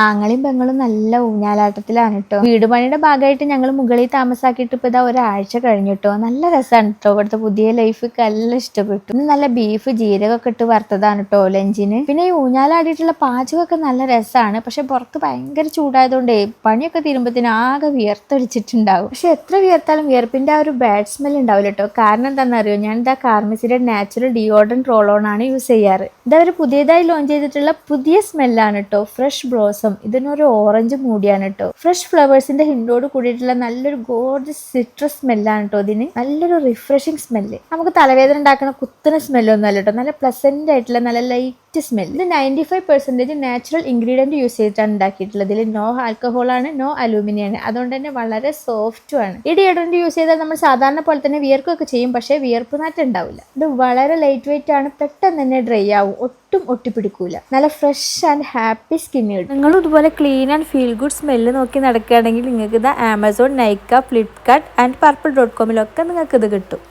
ആങ്ങളെയും പെങ്ങളും നല്ല ഊഞ്ഞാലാട്ടത്തിലാണ് കേട്ടോ. വീട് പണിയുടെ ഭാഗമായിട്ട് ഞങ്ങൾ മുകളിൽ താമസാക്കിയിട്ട് ഇപ്പൊ ഇതാ ഒരാഴ്ച കഴിഞ്ഞിട്ടോ. നല്ല രസമാണ് കേട്ടോ. ഇവിടുത്തെ പുതിയ ലൈഫ് നല്ല ഇഷ്ടപ്പെട്ടു. ഇന്ന് നല്ല ബീഫ് ജീരകമൊക്കെ ഇട്ട് വറുത്തതാണ് കേട്ടോ ലഞ്ചിന്. പിന്നെ ഈ ഊഞ്ഞാലാടിയിട്ടുള്ള പാചകമൊക്കെ നല്ല രസമാണ്. പക്ഷെ പുറത്ത് ഭയങ്കര ചൂടായതുകൊണ്ടേ പണിയൊക്കെ തീരുമ്പത്തിന് ആകെ വിയർത്തടിച്ചിട്ടുണ്ടാവും. പക്ഷെ എത്ര വിയർത്താലും വിയർപ്പിന്റെ ആ ഒരു ബാഡ് സ്മെൽ ഉണ്ടാവില്ല കേട്ടോ. കാരണം എന്താണെന്നറിയോ, ഞാൻ ഇതാ കാർമിസിന്റെ നാച്ചുറൽ ഡിയോഡ്രന്റ് റോൾ ഓൺ ആണ് യൂസ് ചെയ്യാറ്. ഇതവർ പുതിയതായി ലോഞ്ച് ചെയ്തിട്ടുള്ള പുതിയ സ്മെല്ലാണ് കേട്ടോ, ഫ്രഷ് ബ്ലോസം. ഇതിനൊരു ഓറഞ്ച് മൂടിയാണ് കേട്ടോ. ഫ്രഷ് ഫ്ലവേഴ്സിന്റെ ഹിന്റോട് കൂടിയിട്ടുള്ള നല്ലൊരു ഗോർജസ് സിട്രസ് സ്മെല്ലാണ് കേട്ടോ. ഇതിന് നല്ലൊരു റിഫ്രഷിങ് സ്മെല്ല്. നമുക്ക് തലവേദന ഉണ്ടാക്കുന്ന കുത്തുന്ന സ്മെല്ലൊന്നും അല്ല കേട്ടോ. നല്ല പ്ലസന്റ് ആയിട്ടുള്ള നല്ല ലൈറ്റ് സ്മെല്ല്. ഇത് 95% നാച്ചുറൽ ഇൻഗ്രീഡിയന്റ് യൂസ് ചെയ്തിട്ടാണ് ഉണ്ടാക്കിയിട്ടുള്ളത്. ഇതിൽ നോ ആൽക്കഹോൾ ആണ്, നോ അലൂമിനിയം ആണ്. അതുകൊണ്ട് തന്നെ വളരെ സോഫ്റ്റും ആണ്. ഈ ഡിയോഡ്രന്റ് യൂസ് ചെയ്താൽ നമ്മൾ സാധാരണ പോലെ തന്നെ വിയർക്കൊക്കെ ചെയ്യും, പക്ഷേ വിയർപ്പ് നാറ്റം ഉണ്ടാവില്ല. ഇത് വളരെ ലൈറ്റ് വെയിറ്റ് ആണ്, പെട്ടെന്ന് തന്നെ ഡ്രൈ ആവും, ഒട്ടും ഒട്ടിപ്പിടിക്കൂല. നല്ല ഫ്രഷ് ആൻഡ് ഹാപ്പി സ്കിൻ കിട്ടും. നിങ്ങൾ ഇതുപോലെ clean and feel good smell നോക്കി നടക്കുകയാണെങ്കിൽ നിങ്ങൾക്ക് ഇത് ആമസോൺ, നൈക്ക, ഫ്ലിപ്കാർട്ട് ആൻഡ് പർപ്പിൾ.com നിങ്ങൾക്ക് ഇത് കിട്ടും.